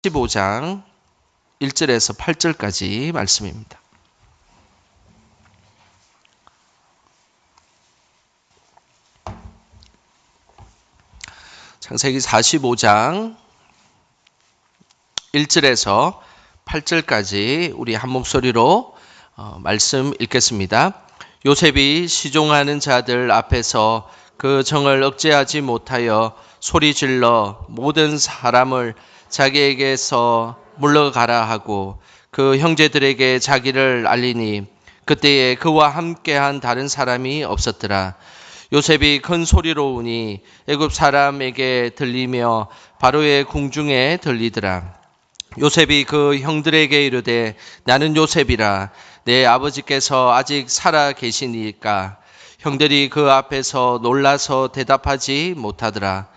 15장 1절에서 8절까지 말씀입니다. 창세기 45장 1절에서 8절까지 우리 한 목소리로 말씀 읽겠습니다. 요셉이 시종하는 자들 앞에서 그 정을 억제하지 못하여 소리질러 모든 사람을 자기에게서 물러가라 하고 그 형제들에게 자기를 알리니 그때에 그와 함께한 다른 사람이 없었더라. 요셉이 큰 소리로 우니 애굽 사람에게 들리며 바로의 궁중에 들리더라. 요셉이 그 형들에게 이르되 나는 요셉이라. 내 아버지께서 아직 살아 계시니까. 형들이 그 앞에서 놀라서 대답하지 못하더라.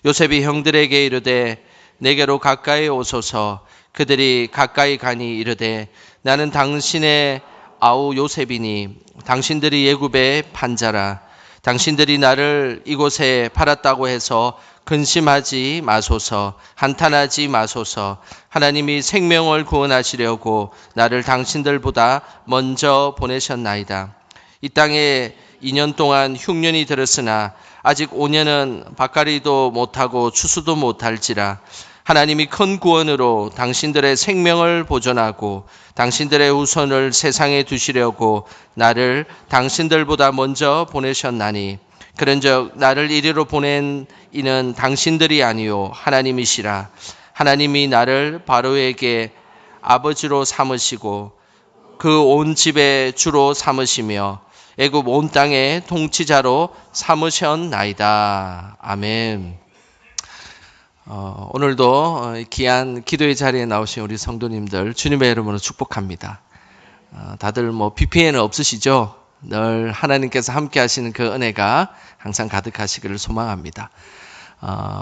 요셉이 형들에게 이르되 내게로 가까이 오소서. 그들이 가까이 가니 이르되 나는 당신의 아우 요셉이니 당신들이 애굽의 판자라. 당신들이 나를 이곳에 팔았다고 해서 근심하지 마소서. 한탄하지 마소서. 하나님이 생명을 구원하시려고 나를 당신들보다 먼저 보내셨나이다. 이 땅에 2년 동안 흉년이 들었으나 아직 5년은 밭갈이도 못하고 추수도 못할지라. 하나님이 큰 구원으로 당신들의 생명을 보존하고 당신들의 후손을 세상에 두시려고 나를 당신들보다 먼저 보내셨나니 그런즉 나를 이리로 보낸 이는 당신들이 아니요 하나님이시라. 하나님이 나를 바로에게 아버지로 삼으시고 그 온 집의 주로 삼으시며 애굽 온 땅의 통치자로 삼으셨나이다. 아멘. 오늘도 귀한 기도의 자리에 나오신 우리 성도님들 주님의 이름으로 축복합니다. 다들 BPN은 없으시죠? 늘 하나님께서 함께 하시는 그 은혜가 항상 가득하시기를 소망합니다.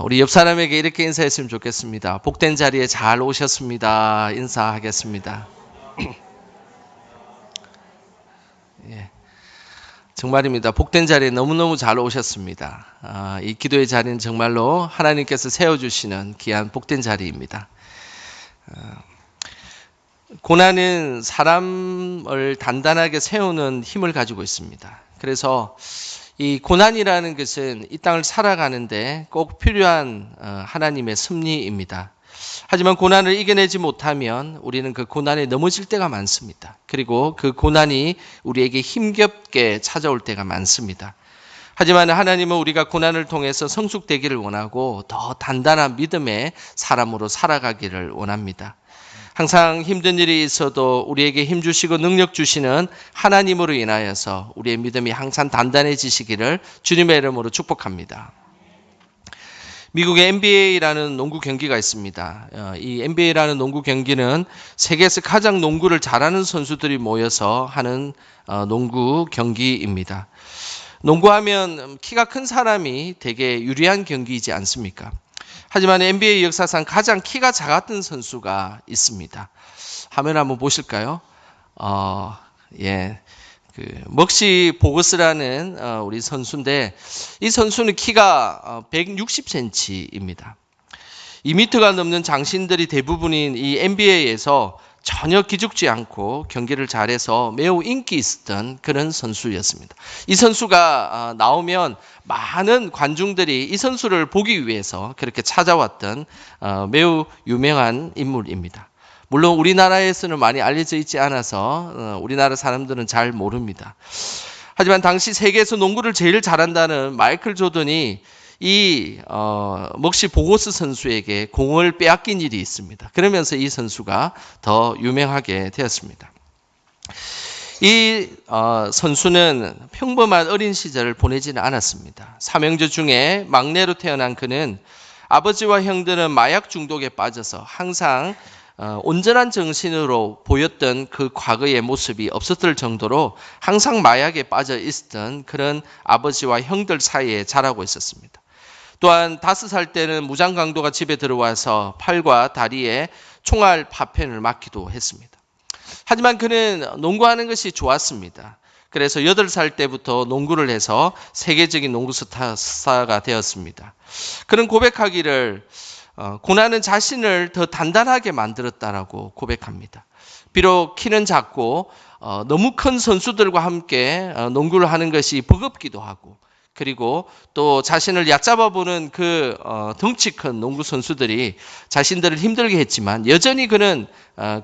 우리 옆 사람에게 이렇게 인사했으면 좋겠습니다. 복된 자리에 잘 오셨습니다. 인사하겠습니다. 예. 정말입니다. 복된 자리에 너무너무 잘 오셨습니다. 이 기도의 자리는 정말로 하나님께서 세워주시는 귀한 복된 자리입니다. 고난은 사람을 단단하게 세우는 힘을 가지고 있습니다. 그래서 이 고난이라는 것은 이 땅을 살아가는데 꼭 필요한 하나님의 섭리입니다. 하지만 고난을 이겨내지 못하면 우리는 그 고난에 넘어질 때가 많습니다. 그리고 그 고난이 우리에게 힘겹게 찾아올 때가 많습니다. 하지만 하나님은 우리가 고난을 통해서 성숙되기를 원하고 더 단단한 믿음의 사람으로 살아가기를 원합니다. 항상 힘든 일이 있어도 우리에게 힘 주시고 능력 주시는 하나님으로 인하여서 우리의 믿음이 항상 단단해지시기를 주님의 이름으로 축복합니다. 미국의 NBA라는 농구 경기가 있습니다. 이 NBA라는 농구 경기는 세계에서 가장 농구를 잘하는 선수들이 모여서 하는 농구 경기입니다. 농구하면 키가 큰 사람이 되게 유리한 경기이지 않습니까? 하지만 NBA 역사상 가장 키가 작았던 선수가 있습니다. 화면 한번 보실까요? 먹시 보거스라는 우리 선수인데 이 선수는 키가 160cm입니다. 2m가 넘는 장신들이 대부분인 이 NBA에서 전혀 기죽지 않고 경기를 잘해서 매우 인기 있었던 그런 선수였습니다. 이 선수가 나오면 많은 관중들이 이 선수를 보기 위해서 그렇게 찾아왔던 매우 유명한 인물입니다. 물론 우리나라에서는 많이 알려져 있지 않아서 우리나라 사람들은 잘 모릅니다. 하지만 당시 세계에서 농구를 제일 잘한다는 마이클 조던이 이 먹시 보고스 선수에게 공을 빼앗긴 일이 있습니다. 그러면서 이 선수가 더 유명하게 되었습니다. 이 선수는 평범한 어린 시절을 보내지는 않았습니다. 삼형제 중에 막내로 태어난 그는 아버지와 형들은 마약 중독에 빠져서 항상 온전한 정신으로 보였던 그 과거의 모습이 없었을 정도로 항상 마약에 빠져 있었던 그런 아버지와 형들 사이에 자라고 있었습니다. 또한 5살 때는 무장강도가 집에 들어와서 팔과 다리에 총알 파편을 맞기도 했습니다. 하지만 그는 농구하는 것이 좋았습니다. 그래서 8살 때부터 농구를 해서 세계적인 농구 스타가 되었습니다. 그는 고백하기를 고난은 자신을 더 단단하게 만들었다라고 고백합니다. 비록 키는 작고 너무 큰 선수들과 함께 농구를 하는 것이 버겁기도 하고, 그리고 또 자신을 얕잡아 보는 그 덩치 큰 농구 선수들이 자신들을 힘들게 했지만 여전히 그는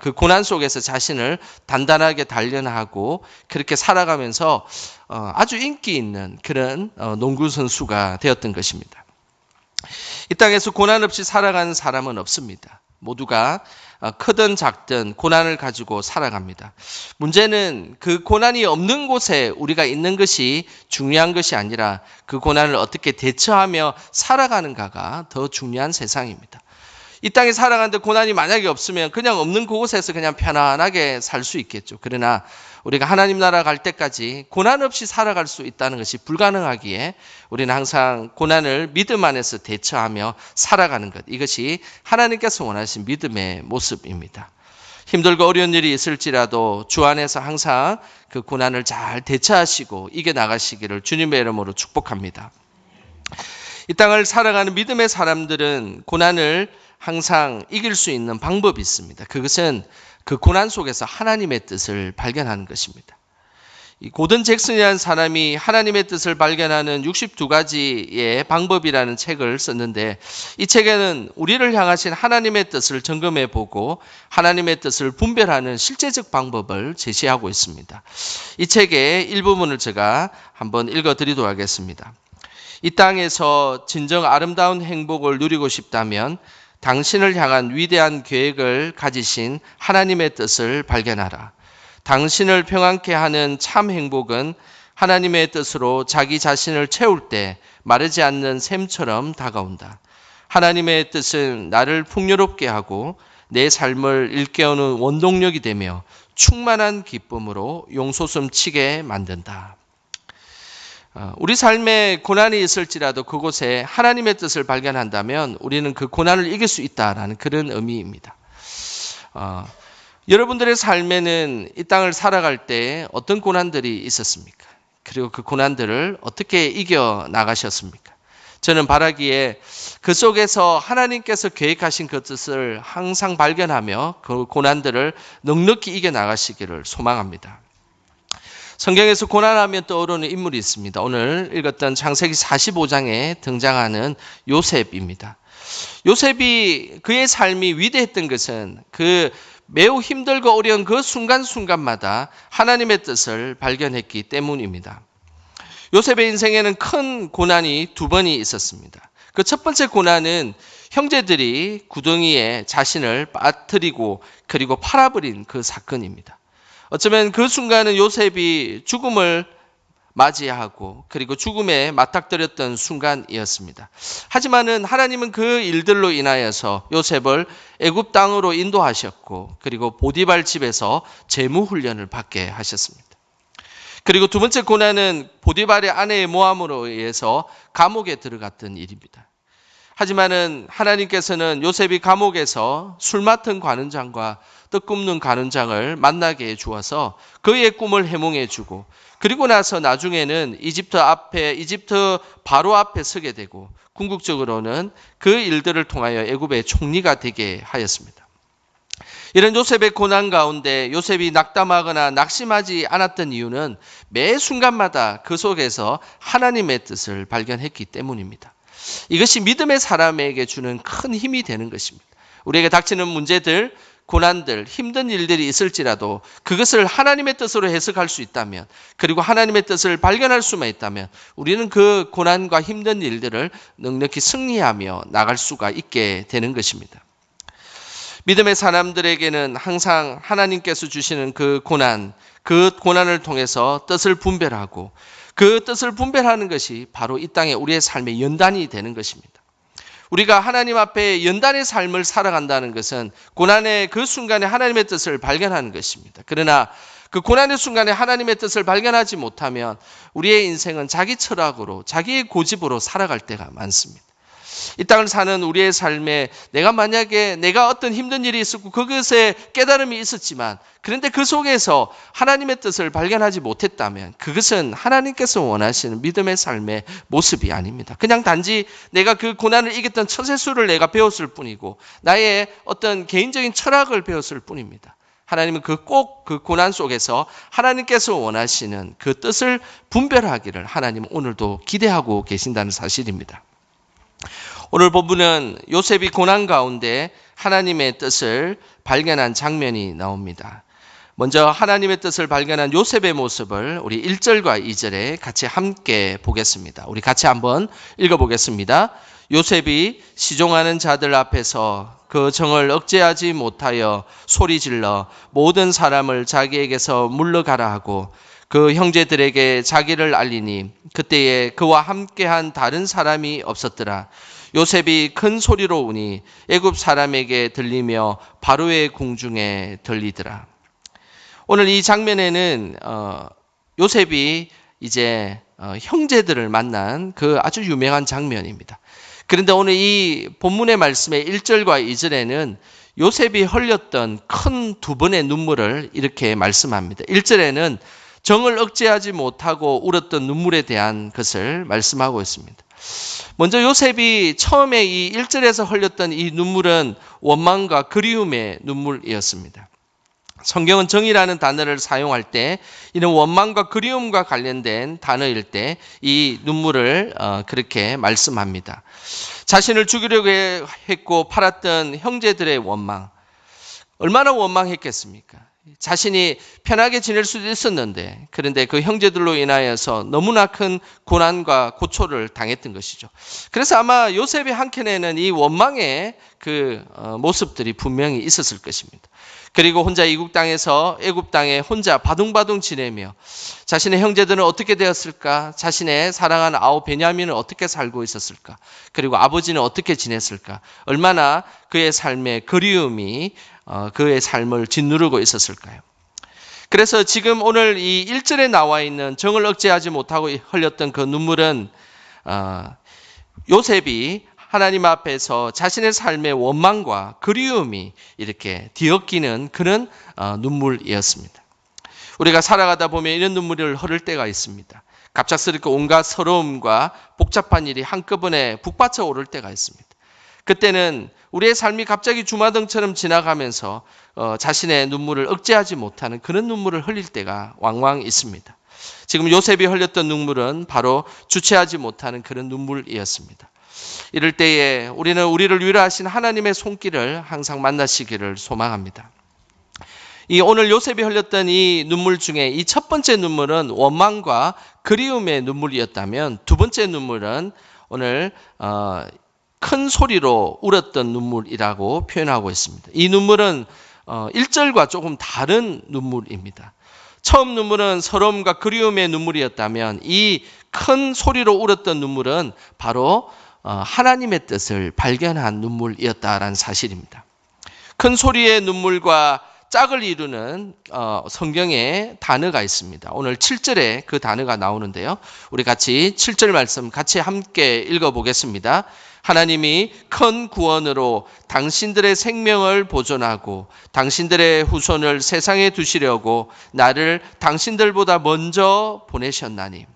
그 고난 속에서 자신을 단단하게 단련하고 그렇게 살아가면서 아주 인기 있는 그런 농구 선수가 되었던 것입니다. 이 땅에서 고난 없이 살아가는 사람은 없습니다. 모두가 크든 작든 고난을 가지고 살아갑니다. 문제는 그 고난이 없는 곳에 우리가 있는 것이 중요한 것이 아니라 그 고난을 어떻게 대처하며 살아가는가가 더 중요한 세상입니다. 이 땅에 살아가는데 고난이 만약에 없으면 그냥 없는 그곳에서 그냥 편안하게 살 수 있겠죠. 그러나 우리가 하나님 나라 갈 때까지 고난 없이 살아갈 수 있다는 것이 불가능하기에 우리는 항상 고난을 믿음 안에서 대처하며 살아가는 것, 이것이 하나님께서 원하신 믿음의 모습입니다. 힘들고 어려운 일이 있을지라도 주 안에서 항상 그 고난을 잘 대처하시고 이겨나가시기를 주님의 이름으로 축복합니다. 이 땅을 살아가는 믿음의 사람들은 고난을 항상 이길 수 있는 방법이 있습니다. 그것은 그 고난 속에서 하나님의 뜻을 발견하는 것입니다. 이 고든 잭슨이라는 사람이 하나님의 뜻을 발견하는 62가지의 방법이라는 책을 썼는데, 이 책에는 우리를 향하신 하나님의 뜻을 점검해 보고 하나님의 뜻을 분별하는 실제적 방법을 제시하고 있습니다. 이 책의 일부분을 제가 한번 읽어드리도록 하겠습니다. 이 땅에서 진정 아름다운 행복을 누리고 싶다면 당신을 향한 위대한 계획을 가지신 하나님의 뜻을 발견하라. 당신을 평안케 하는 참 행복은 하나님의 뜻으로 자기 자신을 채울 때 마르지 않는 샘처럼 다가온다. 하나님의 뜻은 나를 풍요롭게 하고 내 삶을 일깨우는 원동력이 되며 충만한 기쁨으로 용솟음 치게 만든다. 우리 삶에 고난이 있을지라도 그곳에 하나님의 뜻을 발견한다면 우리는 그 고난을 이길 수 있다라는 그런 의미입니다. 여러분들의 삶에는 이 땅을 살아갈 때 어떤 고난들이 있었습니까? 그리고 그 고난들을 어떻게 이겨 나가셨습니까? 저는 바라기에 그 속에서 하나님께서 계획하신 그 뜻을 항상 발견하며 그 고난들을 넉넉히 이겨 나가시기를 소망합니다. 성경에서 고난하면 떠오르는 인물이 있습니다. 오늘 읽었던 창세기 45장에 등장하는 요셉입니다. 요셉이 그의 삶이 위대했던 것은 그 매우 힘들고 어려운 그 순간순간마다 하나님의 뜻을 발견했기 때문입니다. 요셉의 인생에는 큰 고난이 두 번이 있었습니다. 그 첫 번째 고난은 형제들이 구덩이에 자신을 빠뜨리고 그리고 팔아버린 그 사건입니다. 어쩌면 그 순간은 요셉이 죽음을 맞이하고 그리고 죽음에 맞닥뜨렸던 순간이었습니다. 하지만은 하나님은 그 일들로 인하여서 요셉을 애굽 땅으로 인도하셨고 그리고 보디발 집에서 재무 훈련을 받게 하셨습니다. 그리고 두 번째 고난은 보디발의 아내의 모함으로 의해서 감옥에 들어갔던 일입니다. 하지만은 하나님께서는 요셉이 감옥에서 술 맡은 관원장과 떡 굽는 관원장을 만나게 해 주어서 그의 꿈을 해몽해 주고, 그리고 나서 나중에는 이집트 바로 앞에 서게 되고 궁극적으로는 그 일들을 통하여 애굽의 총리가 되게 하였습니다. 이런 요셉의 고난 가운데 요셉이 낙담하거나 낙심하지 않았던 이유는 매 순간마다 그 속에서 하나님의 뜻을 발견했기 때문입니다. 이것이 믿음의 사람에게 주는 큰 힘이 되는 것입니다. 우리에게 닥치는 문제들, 고난들, 힘든 일들이 있을지라도 그것을 하나님의 뜻으로 해석할 수 있다면, 그리고 하나님의 뜻을 발견할 수만 있다면 우리는 그 고난과 힘든 일들을 넉넉히 승리하며 나갈 수가 있게 되는 것입니다. 믿음의 사람들에게는 항상 하나님께서 주시는 그 고난을 통해서 뜻을 분별하고 그 뜻을 분별하는 것이 바로 이 땅에 우리의 삶의 연단이 되는 것입니다. 우리가 하나님 앞에 연단의 삶을 살아간다는 것은 고난의 그 순간에 하나님의 뜻을 발견하는 것입니다. 그러나 그 고난의 순간에 하나님의 뜻을 발견하지 못하면 우리의 인생은 자기 철학으로, 자기의 고집으로 살아갈 때가 많습니다. 이 땅을 사는 우리의 삶에 내가 어떤 힘든 일이 있었고 그것에 깨달음이 있었지만 그런데 그 속에서 하나님의 뜻을 발견하지 못했다면 그것은 하나님께서 원하시는 믿음의 삶의 모습이 아닙니다. 그냥 단지 내가 그 고난을 이겼던 처세술을 내가 배웠을 뿐이고 나의 어떤 개인적인 철학을 배웠을 뿐입니다. 하나님은 꼭 그 고난 속에서 하나님께서 원하시는 그 뜻을 분별하기를 하나님은 오늘도 기대하고 계신다는 사실입니다. 오늘 본문은 요셉이 고난 가운데 하나님의 뜻을 발견한 장면이 나옵니다. 먼저 하나님의 뜻을 발견한 요셉의 모습을 우리 1절과 2절에 같이 함께 보겠습니다. 우리 같이 한번 읽어보겠습니다. 요셉이 시종하는 자들 앞에서 그 정을 억제하지 못하여 소리질러 모든 사람을 자기에게서 물러가라 하고 그 형제들에게 자기를 알리니 그때에 그와 함께한 다른 사람이 없었더라. 요셉이 큰 소리로 우니 애굽 사람에게 들리며 바로의 궁중에 들리더라. 오늘 이 장면에는 요셉이 이제 형제들을 만난 그 아주 유명한 장면입니다. 그런데 오늘 이 본문의 말씀의 1절과 2절에는 요셉이 흘렸던 큰 두 번의 눈물을 이렇게 말씀합니다. 1절에는 정을 억제하지 못하고 울었던 눈물에 대한 것을 말씀하고 있습니다. 먼저 요셉이 처음에 이 1절에서 흘렸던 이 눈물은 원망과 그리움의 눈물이었습니다. 성경은 정이라는 단어를 사용할 때 이는 원망과 그리움과 관련된 단어일 때 이 눈물을 그렇게 말씀합니다. 자신을 죽이려고 했고 팔았던 형제들의 원망, 얼마나 원망했겠습니까? 자신이 편하게 지낼 수도 있었는데 그런데 그 형제들로 인하여서 너무나 큰 고난과 고초를 당했던 것이죠. 그래서 아마 요셉의 한켠에는 이 원망의 그 모습들이 분명히 있었을 것입니다. 그리고 혼자 이국 땅에서 애굽 땅에 혼자 바둥바둥 지내며 자신의 형제들은 어떻게 되었을까? 자신의 사랑하는 아우 베냐민은 어떻게 살고 있었을까? 그리고 아버지는 어떻게 지냈을까? 얼마나 그의 삶에 그리움이 그의 삶을 짓누르고 있었을까요? 그래서 지금 오늘 이 1절에 나와 있는 정을 억제하지 못하고 흘렸던 그 눈물은 요셉이 하나님 앞에서 자신의 삶의 원망과 그리움이 이렇게 뒤엉키는 그런 눈물이었습니다. 우리가 살아가다 보면 이런 눈물을 흐를 때가 있습니다. 갑작스럽게 온갖 서러움과 복잡한 일이 한꺼번에 북받쳐 오를 때가 있습니다. 그때는 우리의 삶이 갑자기 주마등처럼 지나가면서 자신의 눈물을 억제하지 못하는 그런 눈물을 흘릴 때가 왕왕 있습니다. 지금 요셉이 흘렸던 눈물은 바로 주체하지 못하는 그런 눈물이었습니다. 이럴 때에 우리는 우리를 위로하신 하나님의 손길을 항상 만나시기를 소망합니다. 이 오늘 요셉이 흘렸던 이 눈물 중에 이 첫 번째 눈물은 원망과 그리움의 눈물이었다면 두 번째 눈물은 오늘 큰 소리로 울었던 눈물이라고 표현하고 있습니다. 이 눈물은 1절과 조금 다른 눈물입니다. 처음 눈물은 서러움과 그리움의 눈물이었다면 이 큰 소리로 울었던 눈물은 바로 하나님의 뜻을 발견한 눈물이었다라는 사실입니다. 큰 소리의 눈물과 짝을 이루는 성경에 단어가 있습니다. 오늘 7절에 그 단어가 나오는데요. 우리 같이 7절 말씀 같이 함께 읽어보겠습니다. 하나님이 큰 구원으로 당신들의 생명을 보존하고 당신들의 후손을 세상에 두시려고 나를 당신들보다 먼저 보내셨나니.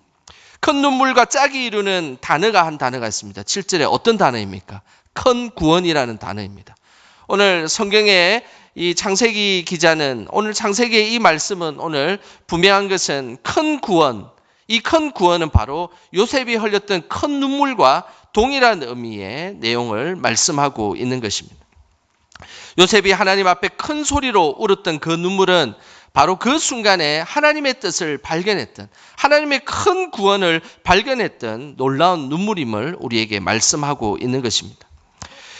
큰 눈물과 짝이 이루는 한 단어가 있습니다. 7절에 어떤 단어입니까? 큰 구원이라는 단어입니다. 오늘 성경에 이 창세기 기자는 오늘 창세기의 이 말씀은 오늘 분명한 것은 큰 구원, 이 큰 구원은 바로 요셉이 흘렸던 큰 눈물과 동일한 의미의 내용을 말씀하고 있는 것입니다. 요셉이 하나님 앞에 큰 소리로 울었던 그 눈물은 바로 그 순간에 하나님의 뜻을 발견했던 하나님의 큰 구원을 발견했던 놀라운 눈물임을 우리에게 말씀하고 있는 것입니다.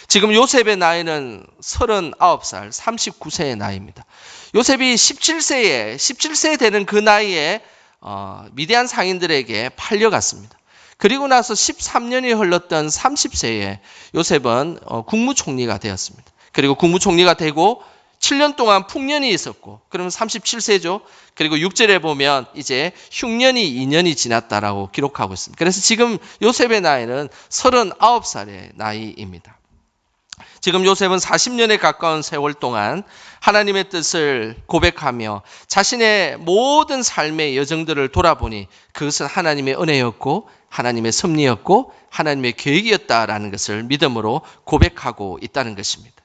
지금 요셉의 나이는 39살, 39세의 나이입니다. 요셉이 17세 되는 그 나이에 미디안 상인들에게 팔려갔습니다. 그리고 나서 13년이 흘렀던 30세에 요셉은 국무총리가 되었습니다. 그리고 국무총리가 되고 7년 동안 풍년이 있었고, 그러면 37세죠. 그리고 6절에 보면 이제 흉년이 2년이 지났다라고 기록하고 있습니다. 그래서 지금 요셉의 나이는 39살의 나이입니다. 지금 요셉은 40년에 가까운 세월 동안 하나님의 뜻을 고백하며 자신의 모든 삶의 여정들을 돌아보니 그것은 하나님의 은혜였고 하나님의 섭리였고 하나님의 계획이었다라는 것을 믿음으로 고백하고 있다는 것입니다.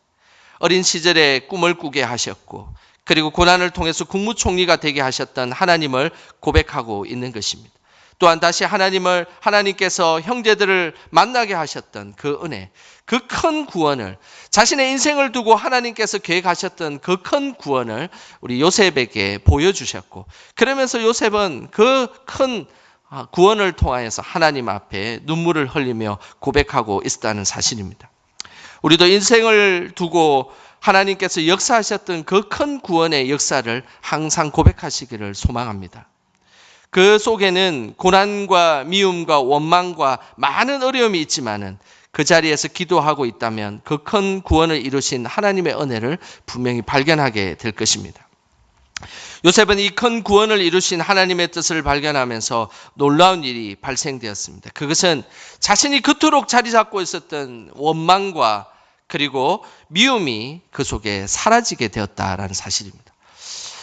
어린 시절에 꿈을 꾸게 하셨고 그리고 고난을 통해서 국무총리가 되게 하셨던 하나님을 고백하고 있는 것입니다. 또한 다시 하나님께서 형제들을 만나게 하셨던 그 은혜, 그 큰 구원을, 자신의 인생을 두고 하나님께서 계획하셨던 그 큰 구원을 우리 요셉에게 보여주셨고, 그러면서 요셉은 그 큰 구원을 통하여서 하나님 앞에 눈물을 흘리며 고백하고 있었다는 사실입니다. 우리도 인생을 두고 하나님께서 역사하셨던 그 큰 구원의 역사를 항상 고백하시기를 소망합니다. 그 속에는 고난과 미움과 원망과 많은 어려움이 있지만은 그 자리에서 기도하고 있다면 그 큰 구원을 이루신 하나님의 은혜를 분명히 발견하게 될 것입니다. 요셉은 이 큰 구원을 이루신 하나님의 뜻을 발견하면서 놀라운 일이 발생되었습니다. 그것은 자신이 그토록 자리 잡고 있었던 원망과 그리고 미움이 그 속에 사라지게 되었다라는 사실입니다.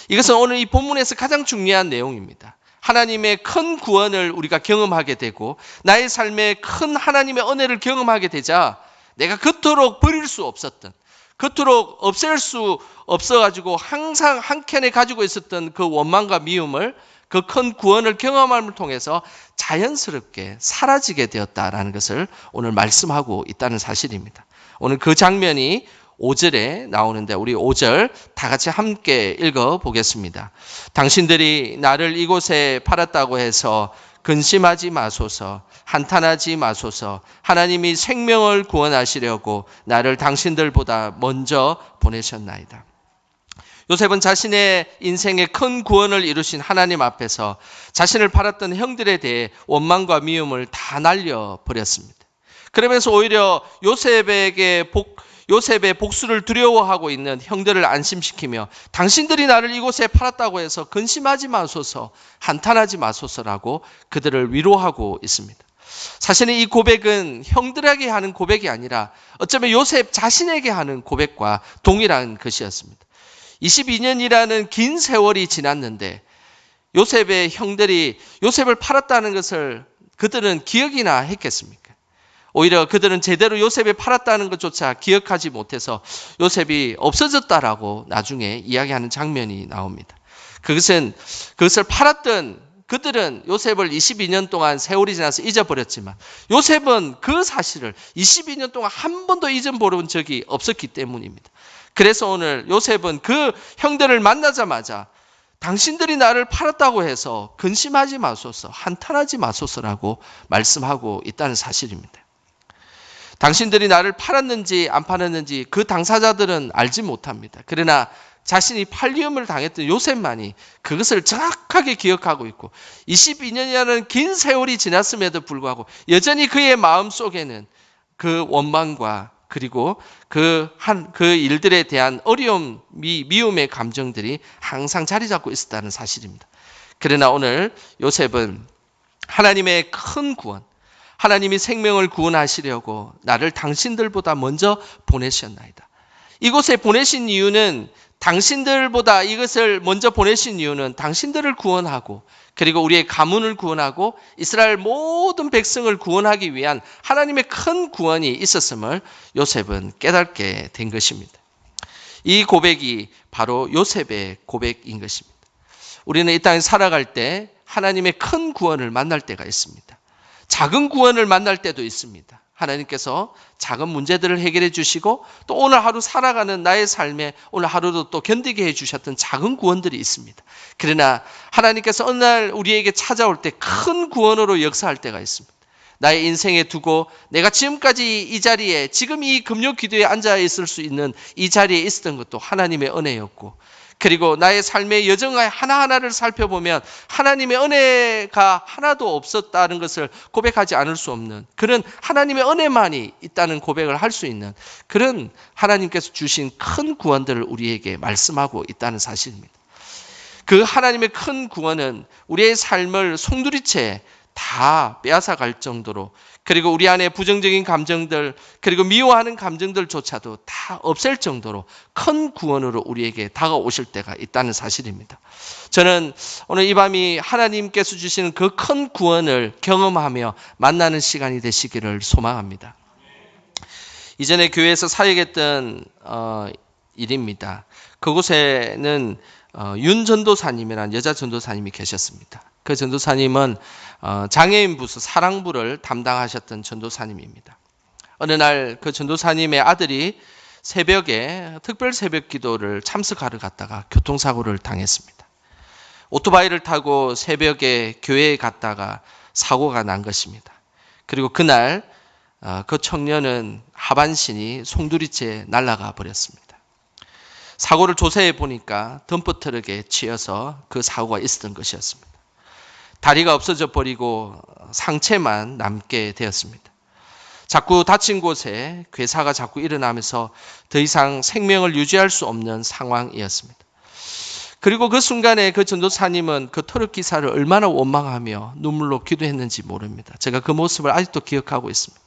이것은 오늘 이 본문에서 가장 중요한 내용입니다. 하나님의 큰 구원을 우리가 경험하게 되고 나의 삶에 큰 하나님의 은혜를 경험하게 되자 내가 그토록 버릴 수 없었던, 그토록 없앨 수 없어가지고 항상 한켠에 가지고 있었던 그 원망과 미움을 그 큰 구원을 경험함을 통해서 자연스럽게 사라지게 되었다라는 것을 오늘 말씀하고 있다는 사실입니다. 오늘 그 장면이 5절에 나오는데 우리 5절 다 같이 함께 읽어보겠습니다. 당신들이 나를 이곳에 팔았다고 해서 근심하지 마소서, 한탄하지 마소서. 하나님이 생명을 구원하시려고 나를 당신들보다 먼저 보내셨나이다. 요셉은 자신의 인생의 큰 구원을 이루신 하나님 앞에서 자신을 팔았던 형들에 대해 원망과 미움을 다 날려버렸습니다. 그러면서 오히려 요셉의 복수를 두려워하고 있는 형들을 안심시키며 당신들이 나를 이곳에 팔았다고 해서 근심하지 마소서, 한탄하지 마소서라고 그들을 위로하고 있습니다. 사실은 이 고백은 형들에게 하는 고백이 아니라 어쩌면 요셉 자신에게 하는 고백과 동일한 것이었습니다. 22년이라는 긴 세월이 지났는데 요셉의 형들이 요셉을 팔았다는 것을 그들은 기억이나 했겠습니까? 오히려 그들은 제대로 요셉을 팔았다는 것조차 기억하지 못해서 요셉이 없어졌다라고 나중에 이야기하는 장면이 나옵니다. 그것을 팔았던 그들은 요셉을 22년 동안 세월이 지나서 잊어버렸지만 요셉은 그 사실을 22년 동안 한 번도 잊어버린 적이 없었기 때문입니다. 그래서 오늘 요셉은 그 형들을 만나자마자 당신들이 나를 팔았다고 해서 근심하지 마소서, 한탄하지 마소서라고 말씀하고 있다는 사실입니다. 당신들이 나를 팔았는지 안 팔았는지 그 당사자들은 알지 못합니다. 그러나 자신이 팔리움을 당했던 요셉만이 그것을 정확하게 기억하고 있고 22년이라는 긴 세월이 지났음에도 불구하고 여전히 그의 마음속에는 그 원망과 그리고 그 일들에 대한 어려움, 미움의 감정들이 항상 자리 잡고 있었다는 사실입니다. 그러나 오늘 요셉은 하나님의 큰 구원, 하나님이 생명을 구원하시려고 나를 당신들보다 먼저 보내셨나이다. 이곳에 보내신 이유는 당신들보다 이것을 먼저 보내신 이유는 당신들을 구원하고 그리고 우리의 가문을 구원하고 이스라엘 모든 백성을 구원하기 위한 하나님의 큰 구원이 있었음을 요셉은 깨닫게 된 것입니다. 이 고백이 바로 요셉의 고백인 것입니다. 우리는 이 땅에 살아갈 때 하나님의 큰 구원을 만날 때가 있습니다. 작은 구원을 만날 때도 있습니다. 하나님께서 작은 문제들을 해결해 주시고 또 오늘 하루 살아가는 나의 삶에 오늘 하루도 또 견디게 해주셨던 작은 구원들이 있습니다. 그러나 하나님께서 어느 날 우리에게 찾아올 때 큰 구원으로 역사할 때가 있습니다. 나의 인생에 두고 내가 지금까지 이 자리에 지금 이 금요 기도에 앉아 있을 수 있는 이 자리에 있었던 것도 하나님의 은혜였고 그리고 나의 삶의 여정의 하나하나를 살펴보면 하나님의 은혜가 하나도 없었다는 것을 고백하지 않을 수 없는 그런 하나님의 은혜만이 있다는 고백을 할 수 있는 그런 하나님께서 주신 큰 구원들을 우리에게 말씀하고 있다는 사실입니다. 그 하나님의 큰 구원은 우리의 삶을 송두리째 다 빼앗아 갈 정도로, 그리고 우리 안에 부정적인 감정들, 그리고 미워하는 감정들조차도 다 없앨 정도로 큰 구원으로 우리에게 다가오실 때가 있다는 사실입니다. 저는 오늘 이 밤이 하나님께서 주시는 그 큰 구원을 경험하며 만나는 시간이 되시기를 소망합니다. 이전에 교회에서 사역했던 일입니다. 그곳에는 윤 전도사님이라는 여자 전도사님이 계셨습니다. 그 전도사님은 장애인 부서 사랑부를 담당하셨던 전도사님입니다. 어느 날 그 전도사님의 아들이 새벽에 특별 새벽 기도를 참석하러 갔다가 교통사고를 당했습니다. 오토바이를 타고 새벽에 교회에 갔다가 사고가 난 것입니다. 그리고 그날 그 청년은 하반신이 송두리째 날아가 버렸습니다. 사고를 조사해 보니까 덤프트럭에 치여서 그 사고가 있었던 것이었습니다. 다리가 없어져 버리고 상체만 남게 되었습니다. 자꾸 다친 곳에 괴사가 자꾸 일어나면서 더 이상 생명을 유지할 수 없는 상황이었습니다. 그리고 그 순간에 그 전도사님은 그 트럭 기사를 얼마나 원망하며 눈물로 기도했는지 모릅니다. 제가 그 모습을 아직도 기억하고 있습니다.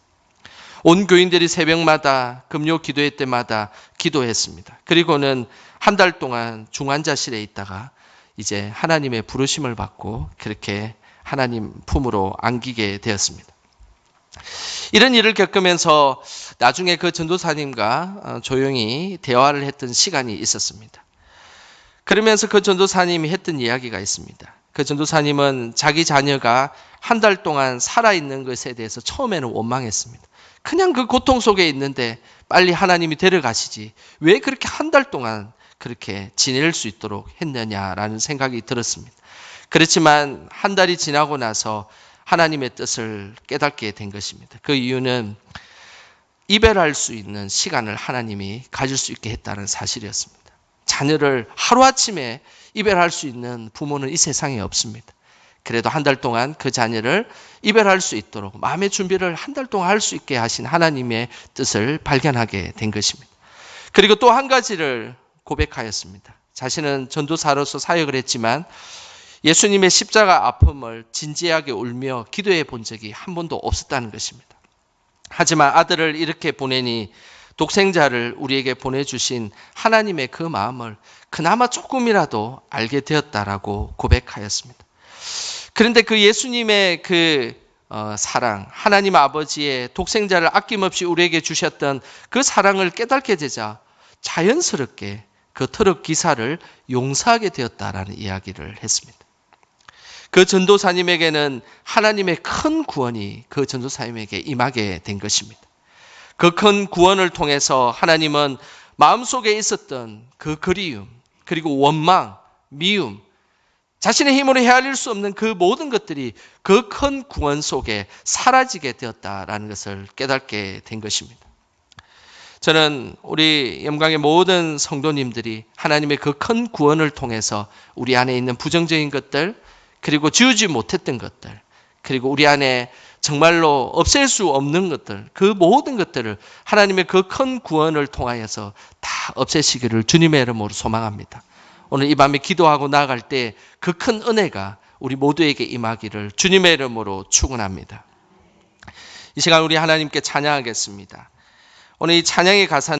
온 교인들이 새벽마다 금요 기도회 때마다 기도했습니다. 그리고는 한 달 동안 중환자실에 있다가 이제 하나님의 부르심을 받고 그렇게 하나님 품으로 안기게 되었습니다. 이런 일을 겪으면서 나중에 그 전도사님과 조용히 대화를 했던 시간이 있었습니다. 그러면서 그 전도사님이 했던 이야기가 있습니다. 그 전도사님은 자기 자녀가 한 달 동안 살아있는 것에 대해서 처음에는 원망했습니다. 그냥 그 고통 속에 있는데 빨리 하나님이 데려가시지 왜 그렇게 한 달 동안 그렇게 지낼 수 있도록 했느냐라는 생각이 들었습니다. 그렇지만 한 달이 지나고 나서 하나님의 뜻을 깨닫게 된 것입니다. 그 이유는 이별할 수 있는 시간을 하나님이 가질 수 있게 했다는 사실이었습니다. 자녀를 하루아침에 이별할 수 있는 부모는 이 세상에 없습니다. 그래도 한 달 동안 그 자녀를 이별할 수 있도록 마음의 준비를 한 달 동안 할 수 있게 하신 하나님의 뜻을 발견하게 된 것입니다. 그리고 또 한 가지를 고백하였습니다. 자신은 전도사로서 사역을 했지만 예수님의 십자가 아픔을 진지하게 울며 기도해 본 적이 한 번도 없었다는 것입니다. 하지만 아들을 이렇게 보내니 독생자를 우리에게 보내주신 하나님의 그 마음을 그나마 조금이라도 알게 되었다라고 고백하였습니다. 그런데 그 예수님의 그 사랑, 하나님 아버지의 독생자를 아낌없이 우리에게 주셨던 그 사랑을 깨닫게 되자 자연스럽게 그 트럭 기사를 용서하게 되었다라는 이야기를 했습니다. 그 전도사님에게는 하나님의 큰 구원이 그 전도사님에게 임하게 된 것입니다. 그 큰 구원을 통해서 하나님은 마음속에 있었던 그 그리움, 그리고 원망, 미움, 자신의 힘으로 헤아릴 수 없는 그 모든 것들이 그 큰 구원 속에 사라지게 되었다라는 것을 깨닫게 된 것입니다. 저는 우리 영광의 모든 성도님들이 하나님의 그 큰 구원을 통해서 우리 안에 있는 부정적인 것들, 그리고 지우지 못했던 것들, 그리고 우리 안에 정말로 없앨 수 없는 것들, 그 모든 것들을 하나님의 그 큰 구원을 통하여서 다 없애시기를 주님의 이름으로 소망합니다. 오늘 이 밤에 기도하고 나아갈 때 그 큰 은혜가 우리 모두에게 임하기를 주님의 이름으로 축원합니다. 이 시간 우리 하나님께 찬양하겠습니다. 오늘 이 찬양의 가사는